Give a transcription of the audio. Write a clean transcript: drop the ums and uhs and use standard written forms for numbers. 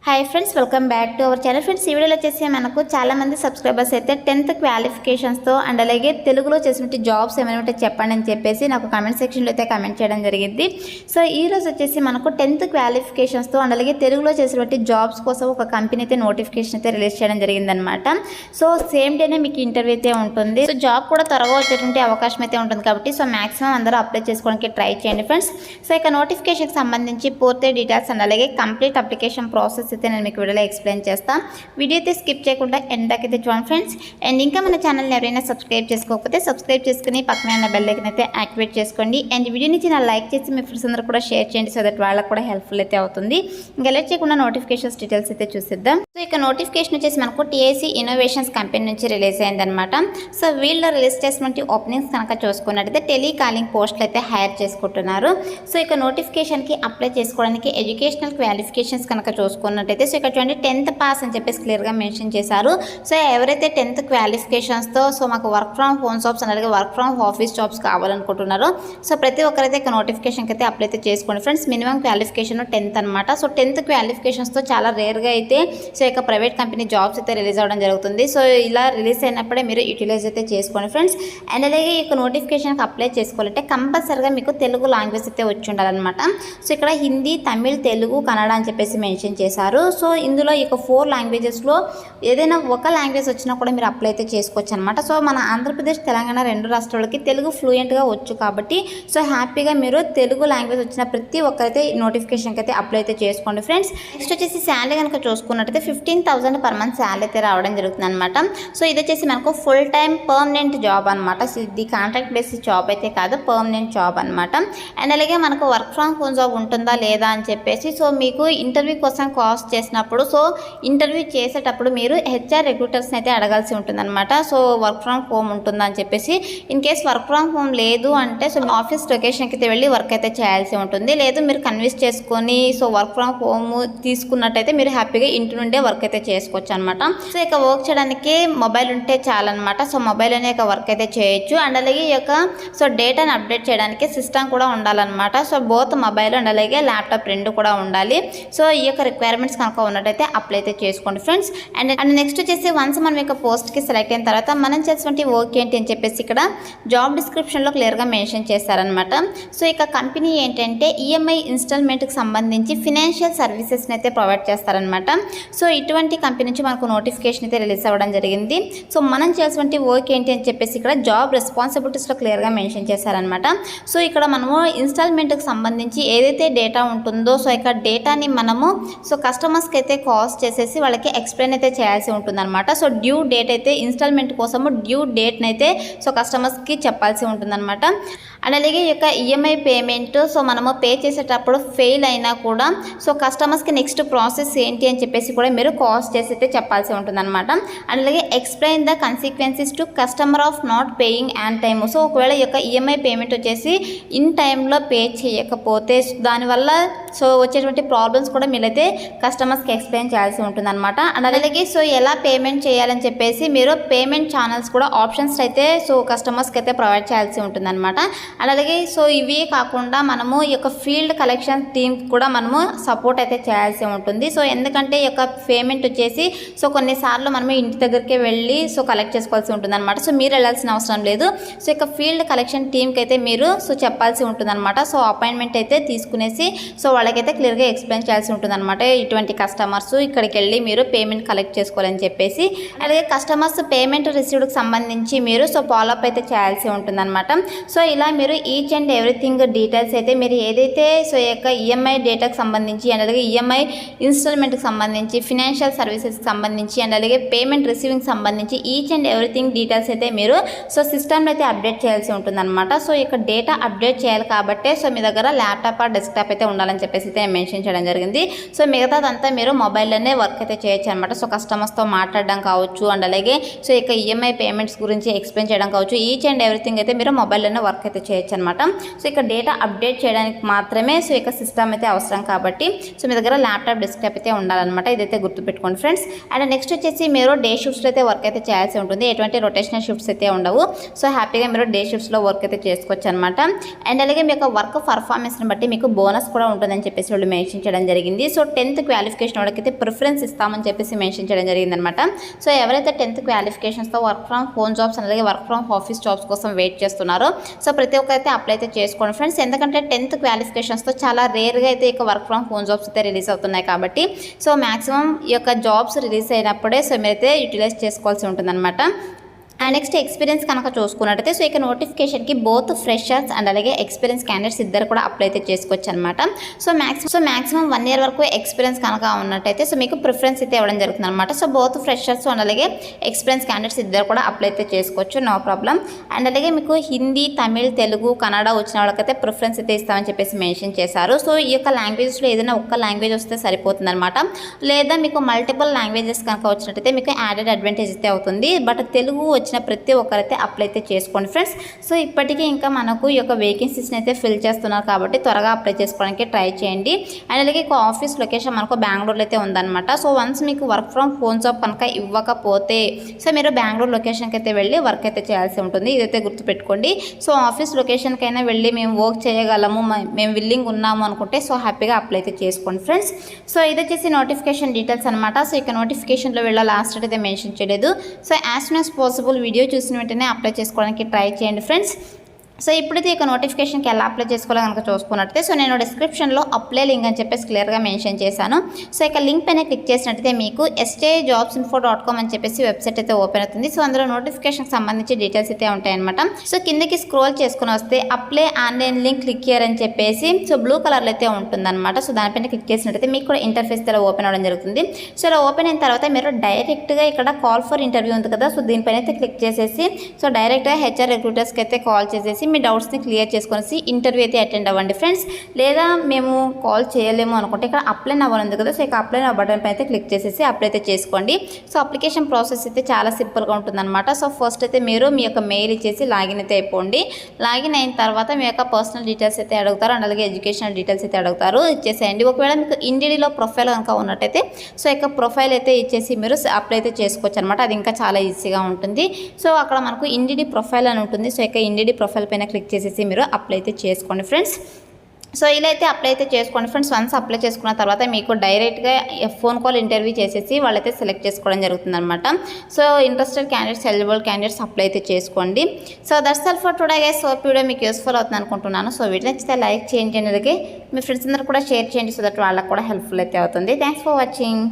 Hi friends, welcome back to our channel. Friends, ఈ వీడియోలో వచ్చేసి మనకు చాలామంది సబ్స్క్రైబర్స్ అయితే 10th క్వాలిఫికేషన్స్తో అండ్ అలాగే తెలుగులో చేసినట్టు జాబ్స్ ఏమైనా ఉంటే చెప్పండి అని చెప్పేసి నాకు కామెంట్ సెక్షన్లో అయితే కామెంట్ చేయడం జరిగింది. సో ఈ రోజు వచ్చేసి మనకు 10th క్వాలిఫికేషన్స్తో అండ్ అలాగే తెలుగులో చేసినట్టు జాబ్స్ కోసం ఒక కంపెనీ అయితే నోటిఫికేషన్ అయితే రిలీజ్ చేయడం జరిగిందనమాట. సో సేమ్ డేనే మీకు ఇంటర్వ్యూ అయితే ఉంటుంది. సో జాబ్ కూడా త్వరగా వచ్చేటువంటి అవకాశం అయితే ఉంటుంది కాబట్టి సో మాక్సిమం అందరూ అప్లై చేసుకోవడానికి ట్రై చేయండి ఫ్రెండ్స్. సో ఇక నోటిఫికేషన్కి సంబంధించి పూర్తి డీటెయిల్స్ అండ్ అలాగే కంప్లీట్ అప్లికేషన్ ప్రాసెస్ అయితే నేను మీకు వీడియోలో ఎక్స్ప్లెయిన్ చేస్తాను. వీడియో అయితే స్కిప్ చేయకుండా ఎండ్ దాకా అయితే చూడండి ఫ్రెండ్స్. అండ్ ఇంకా మన ఛానల్ని ఎవరైనా సబ్స్క్రైబ్ చేసుకోకపోతే సబ్స్క్రైబ్ చేసుకుని పక్కన ఉన్న బెల్ ఐకాన్ అయితే యాక్టివేట్ చేసుకోండి. అండ్ వీడియోని చిన్న లైక్ చేసి మీ ఫ్రెండ్స్ అందరూ కూడా షేర్ చేయండి, సో దట్ వాళ్ళకి కూడా హెల్ప్ఫుల్ అయితే అవుతుంది. ఇంకా లేట్ చేయకుండా నోటిఫికేషన్స్ డీటెయిల్స్ అయితే చూసిద్దాం. సో ఇక నోటిఫికేషన్ వచ్చేసి మనకు టీఏసీ ఇన్నోవేషన్స్ కంపెనీ నుంచి రిలీజ్ అయిందనమాట. సో వీళ్ళు రిలీజ్ చేసినటువంటి ఓపెనింగ్స్ కనుక చూసుకున్నట్టయితే టెలికాలింగ్ పోస్టులు అయితే హైర్ చేసుకుంటున్నారు. సో ఇక నోటిఫికేషన్కి అప్లై చేసుకోవడానికి ఎడ్యుకేషనల్ క్వాలిఫికేషన్స్ కనుక చూసుకున్నట్టయితే సో ఇక్కడ చూడండి 10th పాస్ అని చెప్పేసి క్లియర్గా మెన్షన్ చేశారు. సో ఎవరైతే 10th క్వాలిఫికేషన్స్తో సో మాకు వర్క్ ఫ్రమ్ హోమ్ జాబ్స్ అలాగే వర్క్ ఫ్రమ్ ఆఫీస్ జాబ్స్ కావాలనుకుంటున్నారో సో ప్రతి ఒక్కరైతే ఇక నోటిఫికేషన్కి అయితే అప్లై అయితే చేసుకోండి ఫ్రెండ్స్. మినిమం క్వాలిఫికేషన్ 10th అనమాట. సో 10th క్వాలిఫికేషన్స్తో చాలా రేర్గా అయితే సో ఇక ప్రైవేట్ కంపెనీ జాబ్స్ అయితే రిలీజ్ అవ్వడం జరుగుతుంది. సో ఇలా రిలీజ్ అయినప్పుడే మీరు యూటిలైజ్ అయితే చేసుకోండి ఫ్రెండ్స్. అండ్ అలాగే ఇక నోటిఫికేషన్కి అప్లై చేసుకోవాలంటే కంపల్సరిగా మీకు తెలుగు లాంగ్వేజ్ అయితే వచ్చి ఉండాలన్నమాట. సో ఇక్కడ హిందీ, తమిళ్, తెలుగు, కన్నడ అని చెప్పేసి మెన్షన్ చేశారు. సో ఇందులో ఇక 4 లాంగ్వేజెస్లో ఏదైనా ఒక లాంగ్వేజ్ వచ్చినా కూడా మీరు అప్లై అయితే చేసుకోవచ్చు అనమాట. సో మన ఆంధ్రప్రదేశ్, తెలంగాణ 2 రాష్ట్రాలకి తెలుగు ఫ్లూయెంట్గా వచ్చు కాబట్టి సో హ్యాపీగా మీరు తెలుగు లాంగ్వేజ్ వచ్చిన ప్రతి ఒక్కరైతే నోటిఫికేషన్కి అయితే అప్లై అయితే చేసుకోండి ఫ్రెండ్స్. నెక్స్ట్ వచ్చేసి శాలరీ కనుక చూసుకున్నట్టయితే 15,000 పర్ మంత్ శాలరీ అయితే రావడం జరుగుతుంది అనమాట. సో ఇది వచ్చేసి మనకు ఫుల్ టైం పర్మనెంట్ జాబ్ అనమాట. సో ఇది కాంట్రాక్ట్ బేసిస్ జాబ్ అయితే కాదు, పర్మనెంట్ జాబ్ అనమాట. అండ్ అలాగే మనకు వర్క్ ఫ్రమ్ హోమ్ జాబ్ ఉంటుందా లేదా అని చెప్పేసి సో మీకు ఇంటర్వ్యూ కోసం కాస్ట్ చేసినప్పుడు సో ఇంటర్వ్యూ చేసేటప్పుడు మీరు హెచ్ఆర్ రిక్రూటర్స్ని అయితే అడగాల్సి ఉంటుందన్నమాట. సో వర్క్ ఫ్రమ్ హోమ్ ఉంటుందా అని చెప్పేసి. In case work from home లేదు అంటే సో మీ ఆఫీస్ లొకేషన్కి అయితే వెళ్ళి వర్క్ అయితే చేయాల్సి ఉంటుంది. లేదు మీరు కన్విన్స్ చేసుకొని సో వర్క్ ఫ్రమ్ హోమ్ తీసుకున్నట్టయితే మీరు హ్యాపీగా ఇంటి నుండే వర్క్ అయితే చేసుకోవచ్చు అనమాట. సో ఇక వర్క్ చేయడానికి మొబైల్ ఉంటే చాలన్నమాట. సో మొబైల్ అనే ఒక వర్క్ అయితే చేయొచ్చు. అండ్ అలాగే ఈ యొక్క సో డేటాను అప్డేట్ చేయడానికి సిస్టమ్ కూడా ఉండాలన్నమాట. సో బోత్ మొబైల్ అండ్ అలాగే ల్యాప్టాప్ 2 కూడా ఉండాలి. సో ఈ యొక్క రిక్వైర్మెంట్స్ కనుక ఉన్నట్టయితే అప్లై అయితే చేసుకోండి ఫ్రెండ్స్. అండ్ నెక్స్ట్ వచ్చేసి వన్స్ మనం యొక్క పోస్ట్కి సెలెక్ట్ అయిన తర్వాత మనం చేసేటువంటి వర్క్ ఏంటి అని చెప్పేసి ఇక్కడ జాబ్ డిస్క్రిప్షన్లో క్లియర్గా మెన్షన్ చేశారనమాట. సో ఇక కంపెనీ ఏంటంటే ఈఎంఐ ఇన్స్టాల్మెంట్కి సంబంధించి ఫినాన్షియల్ సర్వీసెస్ని అయితే ప్రొవైడ్ చేస్తారనమాట. సో ఇటువంటి కంపెనీ నుంచి మనకు నోటిఫికేషన్ అయితే రిలీజ్ అవ్వడం జరిగింది. సో మనం చేసేటువంటి వర్క్ ఏంటి అని చెప్పేసి ఇక్కడ జాబ్ రెస్పాన్సిబిలిటీస్లో క్లియర్గా మెన్షన్ చేశారనమాట. సో ఇక్కడ మనము ఇన్స్టాల్మెంట్కి సంబంధించి ఏదైతే డేటా ఉంటుందో సో ఇక డేటాని మనము సో కస్టమర్స్కి అయితే కాస్ట్ చేసేసి వాళ్ళకి ఎక్స్ప్లెయిన్ అయితే చేయాల్సి ఉంటుందన్నమాట. సో డ్యూ డేట్ అయితే ఇన్స్టాల్మెంట్ కోసము డ్యూ డేట్ని అయితే సో కస్టమర్స్కి చెప్పాల్సి ఉంటుందన్నమాట. అండ్ అలాగే ఈ యొక్క ఈఎంఐ పేమెంట్ సో మనము పే చేసేటప్పుడు ఫెయిల్ అయినా కూడా సో కస్టమర్స్కి నెక్స్ట్ ప్రాసెస్ ఏంటి అని చెప్పేసి కూడా మీరు కాస్ట్ చేసి అయితే చెప్పాల్సి ఉంటుందన్నమాట. అండ్ అలాగే explain the consequences to customer of not paying an time. So ఒకవేళ ఈ యొక్క ఈఎంఐ పేమెంట్ వచ్చేసి ఇన్ టైంలో పే చేయకపోతే దానివల్ల సో వచ్చేటువంటి ప్రాబ్లమ్స్ కూడా మీరైతే కస్టమర్స్కి ఎక్స్ప్లెయిన్ చేయాల్సి ఉంటుందన్నమాట. అండ్ అలాగే సో ఎలా పేమెంట్ చేయాలని చెప్పేసి మీరు పేమెంట్ ఛానల్స్ కూడా ఆప్షన్స్ అయితే సో కస్టమర్స్కి అయితే ప్రొవైడ్ చేయాల్సి ఉంటుందన్నమాట. అండ్ అలాగే సో ఇవి కాకుండా మనము ఈ యొక్క ఫీల్డ్ కలెక్షన్ టీమ్ కూడా మనము సపోర్ట్ అయితే చేయాల్సి ఉంటుంది. సో ఎందుకంటే ఈ యొక్క పేమెంట్ వచ్చేసి సో కొన్నిసార్లు మనము ఇంటి దగ్గరికి వెళ్ళి సో కలెక్ట్ చేసుకోవాల్సి ఉంటుందన్నమాట. సో మీరు వెళ్ళాల్సిన అవసరం లేదు. సో ఇక ఫీల్డ్ కలెక్షన్ టీమ్కి అయితే మీరు సో చెప్పాల్సి ఉంటుందన్నమాట. సో అపాయింట్మెంట్ అయితే తీసుకునేసి సో వాళ్ళకైతే క్లియర్గా ఎక్స్ప్లెయిన్ చేయాల్సి ఉంటుందన్నమాట. ఇటువంటి కస్టమర్స్ ఇక్కడికి వెళ్ళి మీరు పేమెంట్ కలెక్ట్ చేసుకోవాలని చెప్పేసి. అలాగే కస్టమర్స్ పేమెంట్ రిసీవ్డ్కి సంబంధించి మీరు సో ఫాలోఅప్ అయితే చేయాల్సి ఉంటుందన్నమాట. సో ఇలా మీరు ఈచ్ అండ్ ఎవ్రీథింగ్ డీటెయిల్స్ అయితే మీరు ఏదైతే సో ఈ యొక్క ఈఎంఐ డేటాకి సంబంధించి అండ్ అలాగే ఈఎంఐ ఇన్స్టాల్మెంట్కి సంబంధించి ఫినాన్షియల్ సర్వీసెస్కి సంబంధించి అండ్ అలాగే పేమెంట్ రిసీవింగ్కి సంబంధించి ఈచ్ అండ్ ఎవ్రీథింగ్ డీటెయిల్స్ అయితే మీరు సో సిస్టమ్లో అయితే అప్డేట్ చేయాల్సి ఉంటుందన్నమాట. సో ఇక డేటా అప్డేట్ చేయాలి కాబట్టి సో మీ దగ్గర ల్యాప్టాప్ ఆ డెస్క్టాప్ అయితే ఉండాలని చెప్పేసి అయితే మెన్షన్ చేయడం జరిగింది. సో మిగతాదంతా మీరు మొబైల్లోనే వర్క్ అయితే చేయొచ్చు అనమాట. సో కస్టమర్స్తో మాట్లాడడం కావచ్చు అండ్ అలాగే సో ఇక ఈఎంఐ పేమెంట్స్ గురించి ఎక్స్ప్లెయిన్ చేయడం కావచ్చు, ఈచ్ అండ్ ఎవ్రీథింగ్ అయితే మీరు మొబైల్లోనే వర్క్ అయితే చేయొచ్చు అనమాట. సో ఇక డేటా అప్డేట్ చేయడానికి మాత్రమే సో ఇక సిస్టమ్ అయితే అవసరం కాబట్టి సో మీ దగ్గర ల్యాప్టాప్ డెస్క్టాప్ అయితే ఉండాలన్నమాట. ఇదైతే గుర్తుపెట్టుకోండి ఫ్రెండ్స్. అండ్ నెక్స్ట్ వచ్చేసి మీరు డే షిఫ్ట్స్లో అయితే వర్క్ అయితే చేయాల్సి ఉంటుంది, ఎటువంటి రొటేషనల్ షిఫ్ట్స్ అయితే ఉండవు. సో హ్యాపీగా మీరు డే షిఫ్ట్స్లో వర్క్ అయితే చేసుకోవచ్చు అనమాట. అండ్ అలాగే మీ యొక్క వర్క్ పర్ఫార్మెన్స్ని బట్టి మీకు బోనస్ కూడా ఉంటుందని చెప్పేసి వాళ్ళు మెన్షన్ చేయడం జరిగింది. సో 10th క్వాలిఫికేషన్ వాళ్ళకైతే ప్రిఫరెన్స్ ఇస్తామని చెప్పేసి మెన్షన్ చేయడం జరిగింది అనమాట. సో ఎవరైతే 10th క్వాలిఫికేషన్స్తో వర్క్ ఫ్రమ్ హోమ్ జాబ్స్ అలాగే వర్క్ ఫ్రమ్ ఆఫీస్ జాబ్స్ కోసం వెయిట్ చేస్తున్నారో సో ప్రతి ఒక్కరైతే అప్లై అయితే చేసుకోండి ఫ్రెండ్స్. ఎందుకంటే 10th క్వాలిఫికేషన్స్తో చాలా రేర్గా అయితే ఇక వర్క్ ఫ్రమ్ హోమ్ జాబ్స్ అయితే రిలీజ్ అవుతున్నాయి కాబట్టి సో మ్యాక్సిమం ఈ యొక్క జాబ్స్ రిలీజ్ అయినప్పుడే సో మీరైతే యూటిలైజ్ చేసుకోవాల్సి ఉంటుందన్నమాట. అండ్ నెక్స్ట్ ఎక్స్పీరియన్స్ కనుక చూసుకున్నట్టయితే సో ఇక నోటిఫికేషన్కి బోత్ ఫ్రెషర్స్ అండ్ అలాగే ఎక్స్పీరియన్స్ క్యాండిడేట్స్ ఇద్దరు కూడా అప్లై అయితే చేసుకోవచ్చు అనమాట. సో మ్యాక్సిమం 1 year వరకు ఎక్స్పీరియన్స్ కనుక ఉన్నట్టయితే సో మీకు ప్రిఫరెన్స్ అయితే ఇవ్వడం జరుగుతుంది అనమాట. సో బోత్ ఫ్రెషర్స్ అండ్ అలాగే ఎక్స్పీరియన్స్ క్యాండిడేట్స్ ఇద్దరు కూడా అప్లై అయితే చేసుకోవచ్చు, నో ప్రాబ్లం. అండ్ అలాగే మీకు హిందీ, తమిళ్, తెలుగు, కన్నడ వచ్చిన వాళ్ళకైతే ప్రిఫరెన్స్ అయితే ఇస్తామని చెప్పేసి మెన్షన్ చేశారు. సో ఈ యొక్క లాంగ్వేజెస్లో ఏదైనా ఒక్క లాంగ్వేజ్ వస్తే సరిపోతుంది అనమాట. లేదా మీకు మల్టిపుల్ లాంగ్వేజెస్ కనుక వచ్చినట్టయితే మీకు యాడెడ్ అడ్వాంటేజ్ అయితే అవుతుంది. బట్ తెలుగు వచ్చిన ప్రతి ఒక్కరైతే అప్లై అయితే చేసుకోండి ఫ్రెండ్స్. సో ఇప్పటికీ ఇంకా మనకు ఈ యొక్క వేకెన్సీస్ని అయితే ఫిల్ చేస్తున్నారు కాబట్టి త్వరగా అప్లై చేసుకోవడానికి ట్రై చేయండి. అండ్ అలాగే ఆఫీస్ లొకేషన్ మనకు బెంగళూరులో అయితే ఉందన్నమాట. సో వన్స్ మీకు వర్క్ ఫ్రమ్ హోమ్ జాబ్ కనుక ఇవ్వకపోతే సో మీరు బెంగళూరు లొకేషన్కి అయితే వెళ్ళి వర్క్ అయితే చేయాల్సి ఉంటుంది, ఇదైతే గుర్తుపెట్టుకోండి. సో ఆఫీస్ లొకేషన్కి అయినా వెళ్ళి మేము వర్క్ చేయగలము, మేము విల్లింగ్ ఉన్నాము అనుకుంటే సో హ్యాపీగా అప్లై అయితే చేసుకోండి ఫ్రెండ్స్. సో ఇది వచ్చేసి నోటిఫికేషన్ డీటెయిల్స్ అనమాట. సో ఇక నోటిఫికేషన్లో వెళ్ళ లాస్ట్ అయితే మెన్షన్ చేయలేదు. So as soon as possible video చూసిన వెంటనే అప్లై చేసుకోవడానికి ట్రై చేయండి ఫ్రెండ్స్. సో ఇప్పుడైతే ఇక నోటిఫికేషన్కి ఎలా అప్లై చేసుకోవాలో కనుక చూసుకున్నట్టయితే సో నేను డిస్క్రిప్షన్లో అప్లై లింక్ అని చెప్పేసి క్లియర్గా మెన్షన్ చేశాను. సో ఇక లింక్ పైన క్లిక్ చేసినట్టయితే మీకు sjobsinfo.com అని చెప్పేసి వెబ్సైట్ అయితే ఓపెన్ అవుతుంది. సో అందులో నోటిఫికేషన్కి సంబంధించి డీటెయిల్స్ అయితే ఉంటాయన్నమాట. సో కిందకి స్క్రోల్ చేసుకుని వస్తే apply online link click here అని చెప్పేసి సో బ్లూ కలర్లో అయితే ఉంటుందన్నమాట. సో దానిపైన క్లిక్ చేసినట్టయితే మీకు కూడా ఇంటర్ఫేస్ ఇలా ఓపెన్ అవ్వడం జరుగుతుంది. సో ఇలా ఓపెన్ అయిన తర్వాత మీరు డైరెక్ట్గా ఇక్కడ కాల్ ఫర్ ఇంటర్వ్యూ ఉంది కదా, సో దీనిపైన అయితే క్లిక్ చేసేసి సో డైరెక్ట్గా హెచ్ఆర్ రిక్రూటర్స్కి అయితే కాల్ చేసేసి మీ డౌట్స్ని క్లియర్ చేసుకొని ఇంటర్వ్యూ అయితే అటెండ్ అవ్వండి ఫ్రెండ్స్. లేదా మేము కాల్ చేయలేము అనుకుంటే ఇక్కడ అప్లై అవ్వాలి ఉంది కదా, సో ఇక అప్లై అవ్వ బటన్ పైన అయితే క్లిక్ చేసేసి అప్లై అయితే చేసుకోండి. సో అప్లికేషన్ ప్రాసెస్ అయితే చాలా సింపుల్గా ఉంటుందన్నమాట. సో ఫస్ట్ అయితే మీరు మీ యొక్క మెయిల్ ఇచ్చేసి లాగిన్ అయితే అయిపోండి. లాగిన్ అయిన తర్వాత మీ యొక్క పర్సనల్ డీటెయిల్స్ అయితే అడుగుతారు అండ్ అలాగే ఎడ్యుకేషనల్ డీటెయిల్స్ అయితే అడుగుతారు, ఇచ్చేసేయండి. ఒకవేళ మీకు ఇండిడీలో ప్రొఫైల్ కనుక ఉన్నట్టయితే సో ఇక ప్రొఫైల్ అయితే ఇచ్చేసి మీరు అప్లై అయితే చేసుకోవచ్చు అనమాట. అది ఇంకా చాలా ఈజీగా ఉంటుంది. సో అక్కడ మనకు ఇండిడీ ప్రొఫైల్ అని ఉంటుంది. సో ఇక ఇండిడీ ప్రొఫైల్ పైన క్లిక్ చేసేసి మీరు అప్లై అయితే చేసుకోండి ఫ్రెండ్స్. సో ఇలా అయితే అప్లై అయితే చేసుకోండి ఫ్రెండ్స్. వన్స్ అప్లై చేసుకున్న తర్వాత మీకు డైరెక్ట్గా ఫోన్ కాల్ ఇంటర్వ్యూ చేసేసి వాళ్ళైతే సెలెక్ట్ చేసుకోవడం జరుగుతుంది అనమాట. So interested candidates, eligible candidates apply అయితే చేసుకోండి. So that's all for today guys. So video మీకు యూస్ఫుల్ అవుతుంది అనుకుంటున్నాను. సో వీడియో నచ్చితే లైక్ చేయండి, అలాగే మీ ఫ్రెండ్స్ అందరూ కూడా షేర్ చేయండి సో దట్ వాళ్ళకి కూడా హెల్ప్ఫుల్ అయితే అవుతుంది. Thanks for watching.